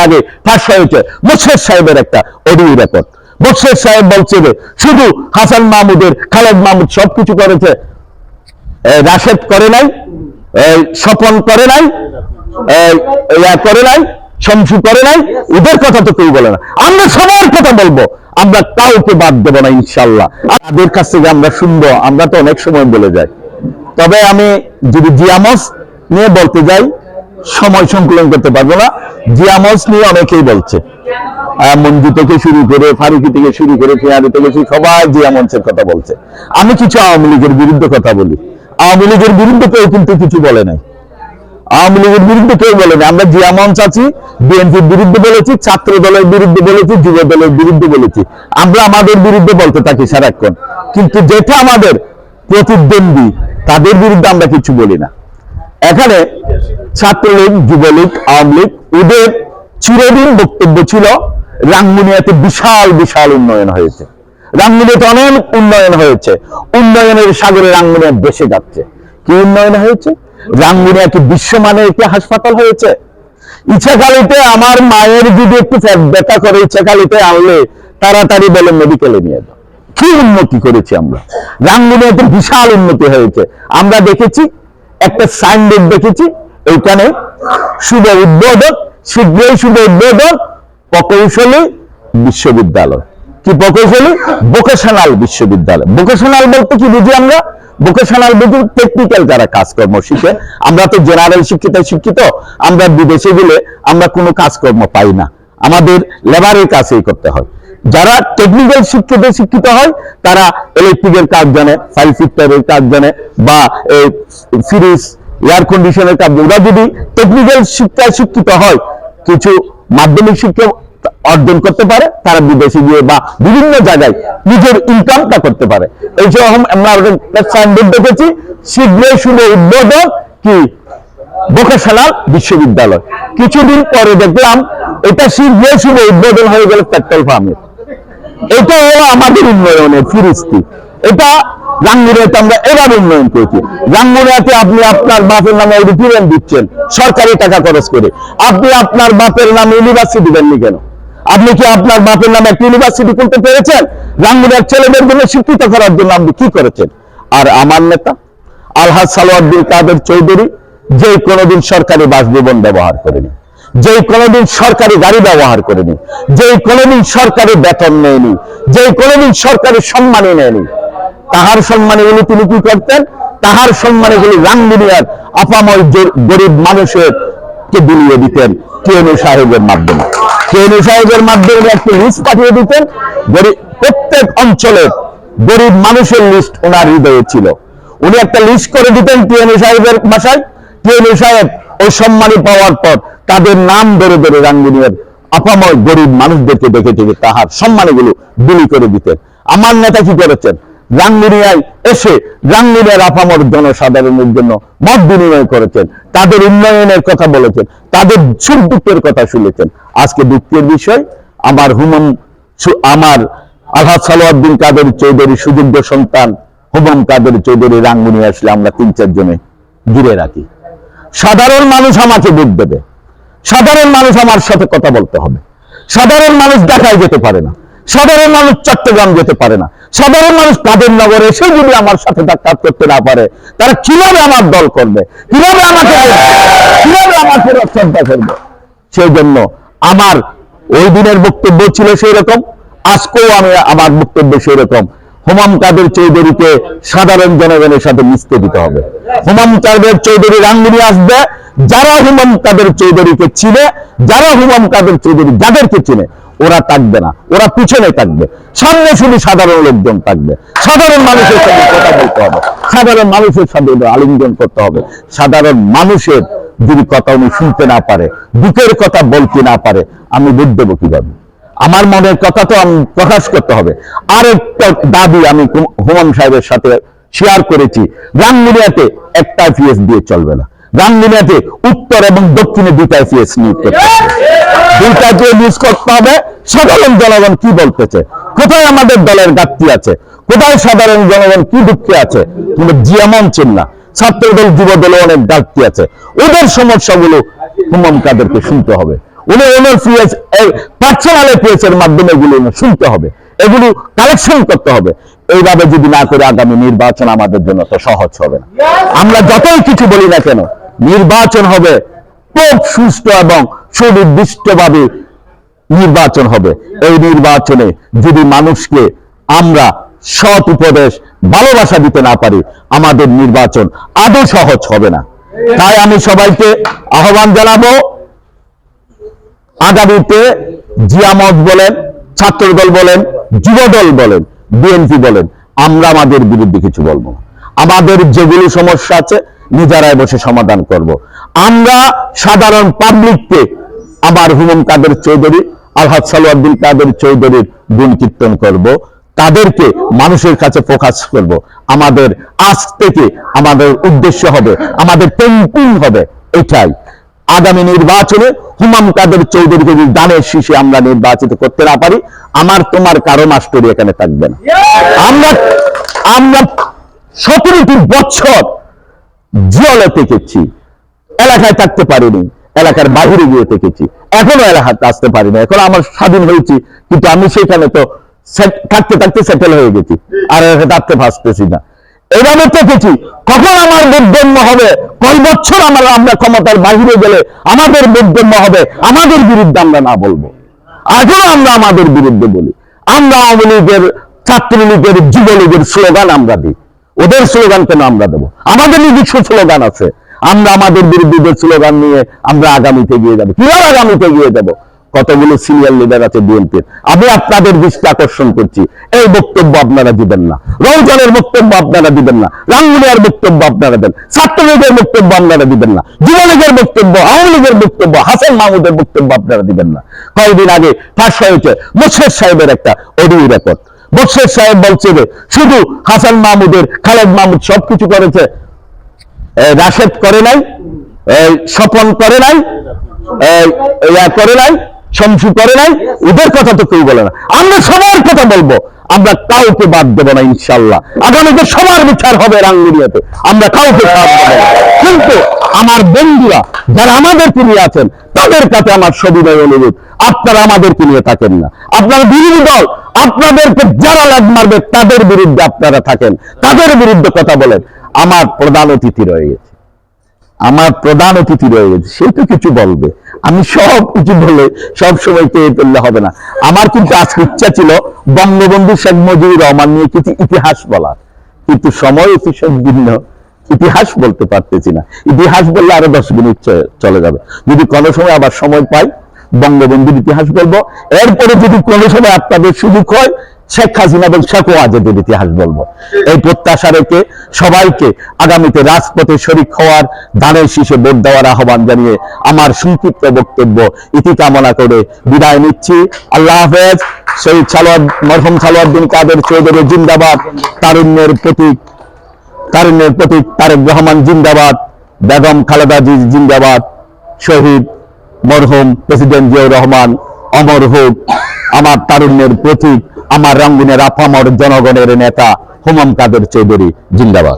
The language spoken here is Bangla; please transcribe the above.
আগে ফাঁস হয়েছে মোর্শেদ সাহেবের একটা অডিও রেকর্ড। মোর্শেদ সাহেব বলছে যে শুধু হাসান মাহমুদের, খালেদ মাহমুদ সবকিছু করেছে, রাশেদ করে নাই, স্বপন করে নাই, করে নাই, শমসু করে নাই, ওদের কথা তো কেউ বলে না। আমরা সবার কথা বলবো, আমরা কাউকে বাদ দেবো না ইনশাল্লাহ। তাদের কাছ থেকে আমরা শুনবো, আমরা তো অনেক সময় বলে যাই। তবে আমি যদি জিয়ামস নিয়ে বলতে যাই, সময় সংকলন করতে পারবো না। জিয়ামস নিয়ে অনেকেই বলছে, মঞ্জু থেকে শুরু করে, ফারুকি থেকে শুরু করে, ফিয়ারি থেকে সবাই জিয়ামসের কথা বলছে। আমি কিছু আওয়ামী লীগের বিরুদ্ধে কথা বলি, আওয়ামী লীগের বিরুদ্ধে কেউ কিন্তু কিছু বলে নাই। আওয়ামী লীগের বিরুদ্ধে কেউ বলেনি। আমরা জিয়ামঞ্চ আছি, বিএনপির বিরুদ্ধে বলেছি, ছাত্র দলের বিরুদ্ধে বলেছি, যুব দলের বিরুদ্ধে বলেছি। আমরা আমাদের বিরুদ্ধে বলতে থাকি সারাক্ষণ, কিন্তু যেটা আমাদের প্রতিদ্বন্দ্বী তাদের বিরুদ্ধে আমরা কিছু বলি না। এখানে ছাত্রলীগ, যুবলীগ, আওয়ামী লীগ, ওদের চিরদিন বক্তব্য ছিল রাঙ্গুনিয়াতে বিশাল বিশাল উন্নয়ন হয়েছে, রাঙ্গুনিয়াতে অনেক উন্নয়ন হয়েছে, উন্নয়নের সাগরে রাঙ্গুনিয়া দেশে যাচ্ছে। কি উন্নয়ন হয়েছে? রাঙ্গুনিয়া কি বিশ্বমানের একটি হাসপাতাল হয়েছে? ইচ্ছাখালীতে আমার মায়ের যদি একটু ব্যথা করে ইচ্ছাখালীতে আনলে তাড়াতাড়ি বলে মেডিকেলে নিয়ে যাও। কি উন্নতি করেছি আমরা, রাঙ্গুনিয়াতে বিশাল উন্নতি হয়েছে। আমরা দেখেছি একটা সাইনবোর্ড দেখেছি, এইখানে শুভ উদ্বোধন, শীঘ্রই শুভ উদ্বোধন প্রকৌশলী বিশ্ববিদ্যালয়। কি প্রকৌশলী? ভোকেশনাল বিশ্ববিদ্যালয়। ভোকেশনাল বলতে কি বুঝি আমরা? ভোকেশনাল বুঝি টেকনিক্যাল যারা কাজকর্ম শিখে। আমরা তো জেনারেল শিক্ষিত, আমরা বিদেশে গেলে আমরা কোনো কাজকর্ম পাই না, আমাদের লেবারের কাজই করতে হয়। যারা টেকনিক্যাল শিক্ষিত হয় তারা ইলেকট্রিকের কাজ জানে, ফাইল ফিটারের কাজ জানে, বা ফ্রিজ, এয়ার কন্ডিশনের কাজ। ওরা যদি টেকনিক্যাল শিক্ষায় শিক্ষিত হয়, কিছু মাধ্যমিক শিক্ষা অর্জন করতে পারে, তারা বিদেশে গিয়ে বা বিভিন্ন জায়গায় নিজের ইনকামটা করতে পারে। এই যে আমরা সাইনবোর্ড দেখেছি, শীঘ্রই শুভ উদ্বোধন কি ভোকেশনাল বিশ্ববিদ্যালয়। কিছুদিন পরে দেখলাম এটা শীঘ্রই শুভ উদ্বোধন হয়ে গেল পেট্রোল পাম্পের। এটা হলো আমাদের উন্নয়নের ফিরিস্তি। এটা রাঙ্গুনিয়াতে আমরা এবার উন্নয়ন করেছি। রাঙ্গুনিয়াতে আপনি আপনার বাপের নামে রিটার্ন দিচ্ছেন সরকারি টাকা খরচ করে। আপনি আপনার বাপের নামে ইউনিভার্সিটি দেননি কেন? আপনি কি আপনার বাপের নামে একটা ইউনিভার্সিটি খুলতে পেরেছেন? রাঙ্গুনিয়ার ছেলেদের জন্য শিক্ষিত করার জন্য আপনি কি করেছেন? আর আমার নেতা আলহাজ সালাউদ্দিন কাদের চৌধুরী যে কোনোদিন সরকারি বাসভবন ব্যবহার করেনি, যে কোনোদিন সরকারি গাড়ি ব্যবহার করেনি, যে কোনোদিন সরকারি বেতন নেয়নি, যে কোনোদিন সরকারি সম্মানই নেয়নি, তাহার সম্মানগুলি তিনি কি করতেন? তাহার সম্মানগুলি রাঙ্গুনিয়ার আপাময় গরিব মানুষের কে বিলিয়ে দিতেন টিএনএ সাহেবের মাধ্যমে। টিএনএ সাহেবের মাধ্যমে একটি লিস্ট পাঠিয়ে দিতেন, প্রত্যেক অঞ্চলের গরিব মানুষের লিস্ট ওনার হৃদয়ে ছিল। উনি একটা লিস্ট করে দিতেন টিএনএ সাহেবের ভাষায়। টিএনএ সাহেব ওই সম্মানী পাওয়ার পর তাদের নাম ধরে ধরে রাঙ্গুনিয়ার আপাময় গরিব মানুষদেরকে দেখে দেখে তাহার সম্মানগুলো বিলি করে দিতেন। আমার নেতা কি করেছেন? রাঙ্গুনিয়ায় এসে রাঙ্গুনিয়ার আপামর জনসাধারণের জন্য মত বিনিময় করেছেন, তাদের উন্নয়নের কথা বলেছেন, তাদের সুখ দুঃখের কথা শুনেছেন। আজকে দুঃখের বিষয়, আমার আলহাজ সালাউদ্দিন কাদের চৌধুরী সুযোগ্য সন্তান হুমাম কাদের চৌধুরী রাঙ্গুনিয়া আসলে আমরা 3-4 জনে ঘিরে রাখি। সাধারণ মানুষ আমাকে ভোট দেবে, সাধারণ মানুষ আমার সাথে কথা বলতে হবে। সাধারণ মানুষ ঢাকায় যেতে পারে না, সাধারণ মানুষ চট্টগ্রাম যেতে পারে না, সাধারণ মানুষ কাদের নগরে এসে যদি আমার সাথে সাক্ষাৎ করতে না পারে, তারা কিভাবে আমার দল করবে, কিভাবে আমাকে শ্রদ্ধা করবে? সেই জন্য আমার ওই দিনের বক্তব্য ছিল সেই রকম, আজকেও আমার বক্তব্য সেই রকম। হুমাম কাদের চৌধুরীকে সাধারণ জনগণের সাথে মিশতে দিতে হবে। হুমাম কাদের চৌধুরী রাঙ্গুনিয়া আসবে, যারা হুমাম কাদের চৌধুরীকে চিনে, যারা হুমাম কাদের চৌধুরী যাদেরকে চিনে, ওরা থাকবে না, ওরা পিছনে থাকবে, সামনে শুধু সাধারণ লোকজন থাকবে। সাধারণ মানুষের সাথে কথা বলতে হবে, সাধারণ মানুষের সাথে আলিঙ্গন করতে হবে। সাধারণ মানুষের যদি কথা উনি শুনতে না পারে, দুঃখের কথা বলতে না পারে, আমি ভোট দেবো কিভাবে? আমার মনের কথা তো আমি প্রকাশ করতে হবে। আর একটা দাবি আমি হুমাম সাহেবের সাথে শেয়ার করেছি, রাঙ্গুনিয়াতে একটা পিএস দিয়ে চলবে না। রাঙ্গুনিয়াতে উত্তর এবং দক্ষিণে 2টা পিএস নিয়োগ করতে হবে, 2টা নিয়োগ করতে হবে। সাধারণ জনগণ কি বলতেছে, কোথায় আমাদের দলের ঘাটতি আছে, কোথায় সাধারণ জনগণ কি দুঃখে আছে, কিন্তু জিয়ামঞ্চের না, ছাত্রদল যুব দলে অনেক ঘাটতি আছে। ওদের সমস্যাগুলো হুমাম কাদেরকে শুনতে হবে, উনি ওনার পিএস পার্সোনাল পিএস এর মাধ্যমে এগুলো শুনতে হবে, এগুলো কালেকশন করতে হবে। এইভাবে যদি না করে আগামী নির্বাচন আমাদের জন্য তো সহজ হবে না। আমরা যতই কিছু বলি না কেন, নির্বাচন হবে খুব সুষ্ঠু এবং সুনির্দিষ্টভাবে নির্বাচন হবে। এই নির্বাচনে যদি মানুষকে আমরা সৎ উপদেশ ভালোবাসা দিতে না পারি, আমাদের নির্বাচন আদৌ সহজ হবে না। তাই আমি সবাইকে আহ্বান জানাবো, আগামীতে জিয়ামত বলেন, ছাত্রদল বলেন, যুবদল বলেন, বিএনপি বলেন, আমরা আমাদের বিরুদ্ধে কিছু বলবো না। আমাদের যেগুলো সমস্যা আছে নিজেরাই বসে সমাধান করব। আমরা সাধারণ পাবলিককে আমার হুমায়ুন কাদের চৌধুরী, আলহাজ সালাউদ্দিন কাদের চৌধুরীর গুণ কীর্তন করব, তাদেরকে মানুষের কাছে ফোকাস করব। আমাদের আজ থেকে আমাদের উদ্দেশ্য হবে, আমাদের টেম্পিং হবে এটাই। আগামী নির্বাচনে হুমায়ুন কাদের চৌধুরীকে যদি দানের শীষে আমরা নির্বাচিত করতে না পারি, আমার তোমার কারো মাস্টরি এখানে থাকবে না। আমরা 17টি বছর জলে থেকেছি, এলাকায় থাকতে পারিনি, এলাকার বাহিরে গিয়ে থেকেছি, এখনো এলাকাতে আসতে পারি না। এখন আমার স্বাধীন হয়েছি, কিন্তু আমি সেখানে তো থাকতে থাকতে সেটেল হয়ে গেছি, আর থাকতে পারতেছি না। এভাবে থেকেছি, কখন আমার বুদ্ধম্য হবে, কয় বছর আমরা ক্ষমতার বাহিরে গেলে আমাদের বুদ্ধম্য হবে, আমাদের বিরুদ্ধে আমরা না বলবো। এখনো আমরা আমাদের বিরুদ্ধে বলি। আমরা আওয়ামী লীগের, ছাত্রলীগের, যুবলীগের স্লোগান আমরা দিই, ওদের স্লোগান কেন আমরা দেবো? আমাদের নিজস্ব স্লোগান আছে। আমরা আমাদের বিরুদ্ধে স্লোগান নিয়ে আমরা আগামীতে গিয়ে যাবো। কিভাবে আগামীতে গিয়ে যাবো? কতগুলো সিনিয়র লিডার আছে বিএনপির। আমি আপনাদের দৃষ্টি আকর্ষণ করছি, এই বক্তব্য আপনারা দিবেন না, রমজানের বক্তব্য আপনারা দিবেন না, রাঙ্গুনিয়ার বক্তব্য আপনারা দেন, ছাত্রলীগের বক্তব্য আপনারা দিবেন না, যুবলীগের বক্তব্য, আওয়ামী লীগের বক্তব্য, হাসান মাহমুদের বক্তব্য আপনারা দিবেন না। কয়েকদিন আগে ফাঁস হয়েছে মোর্শেদ সাহেবের একটা অডিও রেকর্ড। মোর্শেদ সাহেব বলছে যে শুধু হাসান মাহমুদের, খালেদ মাহমুদ সবকিছু করেছে, রাশেদ করে নাই, স্বপন করে নাই, করে নাই, শমসু করে নাই, ওদের কথা তো কেউ বলে না। আমরা সবার কথা বলবো, আমরা কাউকে বাদ দেবো না ইনশাল্লাহ। আগামীতে সবার বিচার হবে রাঙ্গুনিয়াতে, আমরা কাউকে বাদ দেবো না। কিন্তু আমার বন্ধুরা যারা আমাদেরকে নিয়ে আছেন, তাদের কাছে আমার সবিনয় অনুরোধ, আপনারা আমাদেরকে নিয়ে থাকেন না। আপনারা বিরোধী দল, আপনাদেরকে যারা লাগ মারবে তাদের বিরুদ্ধে আপনারা থাকেন, তাদের বিরুদ্ধে কথা বলেন। আমার প্রধান অতিথি রয়ে গেছে, সে তো কিছু বলবে। আমি সব কিছু বলে সবসময় পেয়ে ফেললে হবে না। আমার কিন্তু আজকে ইচ্ছা ছিল বঙ্গবন্ধু শেখ মুজিবুর রহমান নিয়ে কিছু ইতিহাস বলার, কিন্তু সময় অতি সংকীর্ণ, ইতিহাস বলতে পারতেছি না। ইতিহাস বললে আরো 10 মিনিট চলে যাবে। যদি কোনো সময় আবার সময় পাই, বঙ্গবন্ধুর ইতিহাস বলবো। এরপরে যদি কোনো সময় আপনাদের সুযোগ হয়, শেখ হাসিনা এবং শেখ ওয়াজেদের ইতিহাস বলবো। এই প্রত্যাশা রেখে সবাইকে আগামীতে রাজপথে শরিক হওয়ার, দানের শীষে ভোট দেওয়ার আহ্বান জানিয়ে আমার সংক্ষিপ্ত বক্তব্য ইতি কামনা করে বিদায় নিচ্ছি। আল্লাহ হাফেজ। শহীদ মরহুম সালাউদ্দিন কাদের চৌধুরী জিন্দাবাদ, তারুণ্যের প্রতীক তারেক রহমান জিন্দাবাদ, বেগম খালেদা জিন্দাবাদ, শহীদ মরহুম প্রেসিডেন্ট জিয়াউর রহমান অমর হোক। আমার তারুণ্যের প্রতীক, আমার রাঙ্গুনিয়ার আপামর জনগণের নেতা হুমায়ুন কাদের চৌধুরী জিন্দাবাদ।